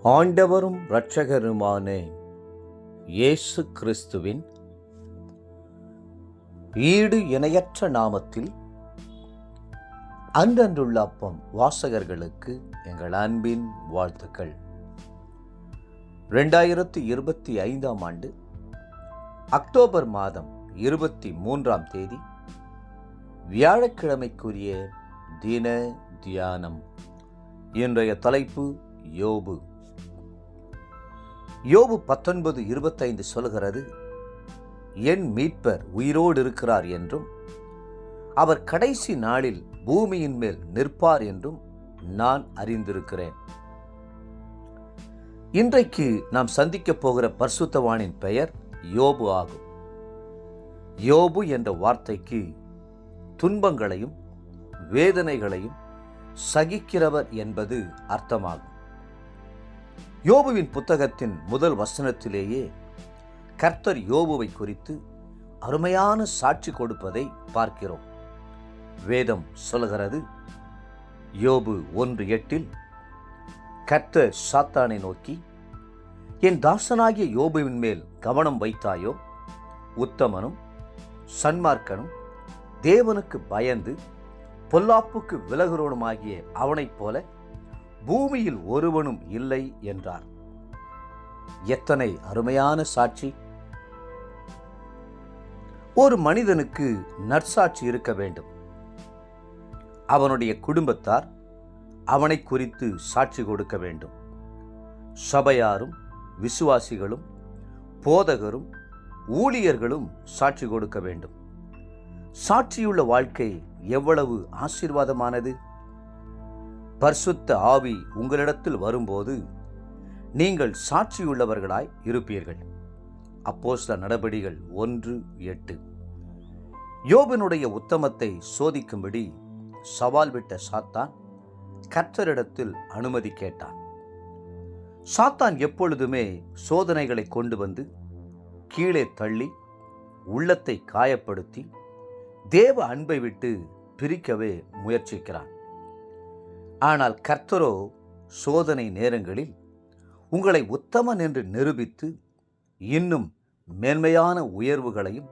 ஆண்டவரும் இரட்சகருமான இயேசு கிறிஸ்துவின் ஈடு இணையற்ற நாமத்தில் அன்றன்றுள்ள அப்பம் வாசகர்களுக்கு எங்கள் அன்பின் வாழ்த்துக்கள். 2025 ஆண்டு அக்டோபர் மாதம் 23ஆம் தேதி வியாழக்கிழமைக்குரிய தின தியானம். இன்றைய தலைப்பு யோபு. யோபு 19:25 சொல்கிறது, என் மீட்பர் உயிரோடு இருக்கிறார் என்றும் அவர் கடைசி நாளில் பூமியின் மேல் நிற்பார் என்றும் நான் அறிந்திருக்கிறேன். இன்றைக்கு நாம் சந்திக்கப் போகிற பரிசுத்தவானின் பெயர் யோபு ஆகும். யோபு என்ற வார்த்தைக்கு துன்பங்களையும் வேதனைகளையும் சகிக்கிறவர் என்பது அர்த்தமாகும். யோபுவின் புத்தகத்தின் முதல் வசனத்திலேயே கர்த்தர் யோபுவை குறித்து அருமையான சாட்சி கொடுப்பதை பார்க்கிறோம். வேதம் சொல்கிறது, யோபு 1:8, கர்த்தர் சாத்தானை நோக்கி, என் தாசனாகிய யோபுவின் மேல் கவனம் வைத்தாயோ? உத்தமனும் சன்மார்க்கனும் தேவனுக்கு பயந்து பொல்லாப்புக்கு விலகுறவனுமாகிய அவனைப் போல பூமியில் ஒருவனும் இல்லை என்றார். எத்தனை அருமையான சாட்சி! ஒரு மனிதனுக்கு நற்சாட்சி இருக்க வேண்டும். அவனுடைய குடும்பத்தார் அவனை குறித்து சாட்சி கொடுக்க வேண்டும். சபையாரும் விசுவாசிகளும் போதகரும் ஊழியர்களும் சாட்சி கொடுக்க வேண்டும். சாட்சியுள்ள வாழ்க்கை எவ்வளவு ஆசீர்வாதமானது! பரிசுத்த ஆவி உங்களிடத்தில் வரும்போது நீங்கள் சாட்சியுள்ளவர்களாய் இருப்பீர்கள். அப்போஸ்தலர் நடபடிகள் 1:8. யோபினுடைய உத்தமத்தை சோதிக்கும்படி சவால் விட்ட சாத்தான் கர்த்தரிடத்தில் அனுமதி கேட்டான். சாத்தான் எப்பொழுதுமே சோதனைகளை கொண்டு வந்து கீழே தள்ளி உள்ளத்தை காயப்படுத்தி தேவ அன்பை விட்டு பிரிக்கவே முயற்சிக்கிறான். ஆனால் கர்த்தரோ சோதனை நேரங்களில் உங்களை உத்தமன் என்று நிரூபித்து இன்னும் மேன்மையான உயர்வுகளையும்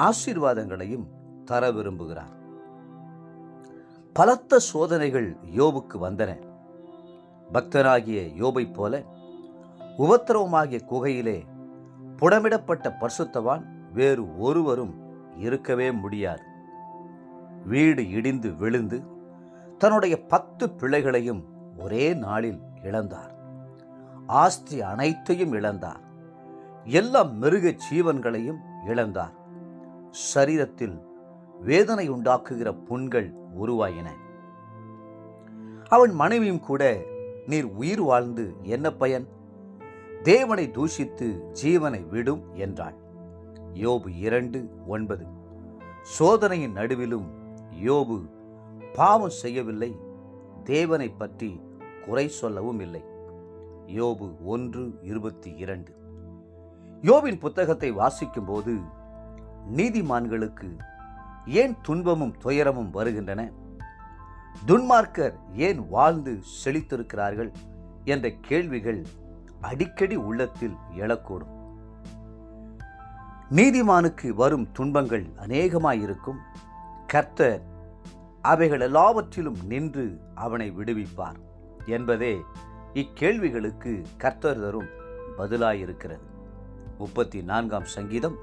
ஆசீர்வாதங்களையும் தர விரும்புகிறார். பலத்த சோதனைகள் யோபுக்கு வந்தன. பக்தனாகிய யோபைப் போல உபத்திரவமாகிய குகையிலே புடமிடப்பட்ட பரிசுத்தவான் வேறு ஒருவரும் இருக்கவே முடியாது. வீடு இடிந்து விழுந்து தன்னுடைய 10 பிள்ளைகளையும் ஒரே நாளில் இழந்தார். ஆஸ்தி அனைத்தையும் இழந்தார். எல்லா மிருக ஜீவன்களையும் இழந்தார். சரீரத்தில் வேதனை உண்டாக்குகிற புண்கள் உருவாயின. அவன் மனைவியும் கூட, நீர் உயிர் வாழ்ந்து என்ன பயன்? தேவனை தூஷித்து ஜீவனை விடும் என்றாள். யோபு 2:9. சோதனையின் நடுவிலும் யோபு பாவம் செய்யவில்லை, தேவனை பற்றி குறை சொல்லவும் இல்லை. யோபு 1:22. யோபின் புத்தகத்தை வாசிக்கும் போது நீதிமான்களுக்கு ஏன் துன்பமும் துயரமும் வருகின்றன? துன்மார்க்கர் ஏன் வாழ்ந்து செழித்திருக்கிறார்கள் என்ற கேள்விகள் அடிக்கடி உள்ளத்தில் எழக்கூடும். நீதிமானுக்கு வரும் துன்பங்கள் அநேகமாயிருக்கும். கர்த்தர் அவைகள் எல்லாவற்றிலும் நின்று அவனை விடுவிப்பார் என்பதே இக்கேள்விகளுக்கு கர்த்தர் தரும் பதிலாயிருக்கிறது. 34ஆம் சங்கீதம்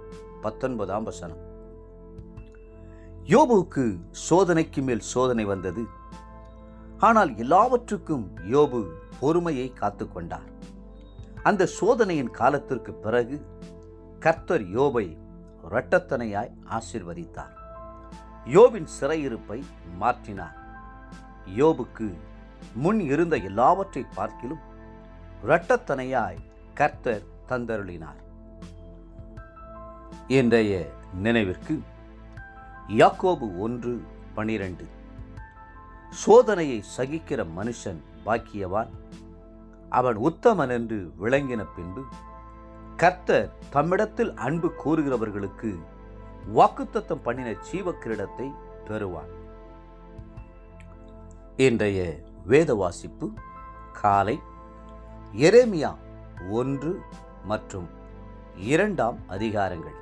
19ஆம் வசனம். யோபுவுக்கு சோதனைக்கு மேல் சோதனை வந்தது. ஆனால் எல்லாவற்றுக்கும் யோபு பொறுமையை காத்துக்கொண்டார். அந்த சோதனையின் காலத்திற்கு பிறகு கர்த்தர் யோபை இரட்டத்தனையாய் ஆசீர்வதித்தார். யோபின் சிறையிருப்பை மாற்றினார். யோபுக்கு முன் இருந்த எல்லாவற்றை பார்க்கிலும் இரட்டத்தனையாய் கர்த்தர் தந்தருளினார். இன்றைய நினைவிற்கு யாக்கோபு 1:12. சோதனையை சகிக்கிற மனுஷன் பாக்கியவான், அவன் உத்தமன் என்று விளங்கின பின்பு கர்த்தர் தம்மிடத்தில் அன்பு கூறுகிறவர்களுக்கு வாக்குத்தத்தம் பண்ணின ஜீவ கிரீடத்தை பெறுவான். இன்றைய வேத வாசிப்பு காலை எரேமியா 1 மற்றும் 2 அதிகாரங்கள்.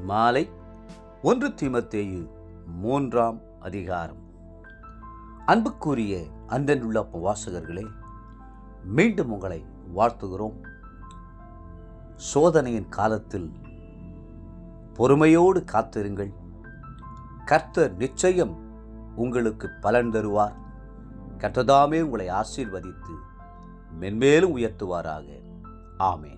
மாலை 1 தீமோத்தேயு 3 அதிகாரம். அன்புக்குரிய அன்புள்ள வாசகர்களே, மீண்டும் உங்களை வாழ்த்துகிறோம். சோதனையின் காலத்தில் பொறுமையோடு காத்திருங்கள். கர்த்தர் நிச்சயம் உங்களுக்கு பலன் தருவார். கர்த்ததாமே உங்களை ஆசீர்வதித்து மென்மேலும் உயர்த்துவாராக. ஆமென்.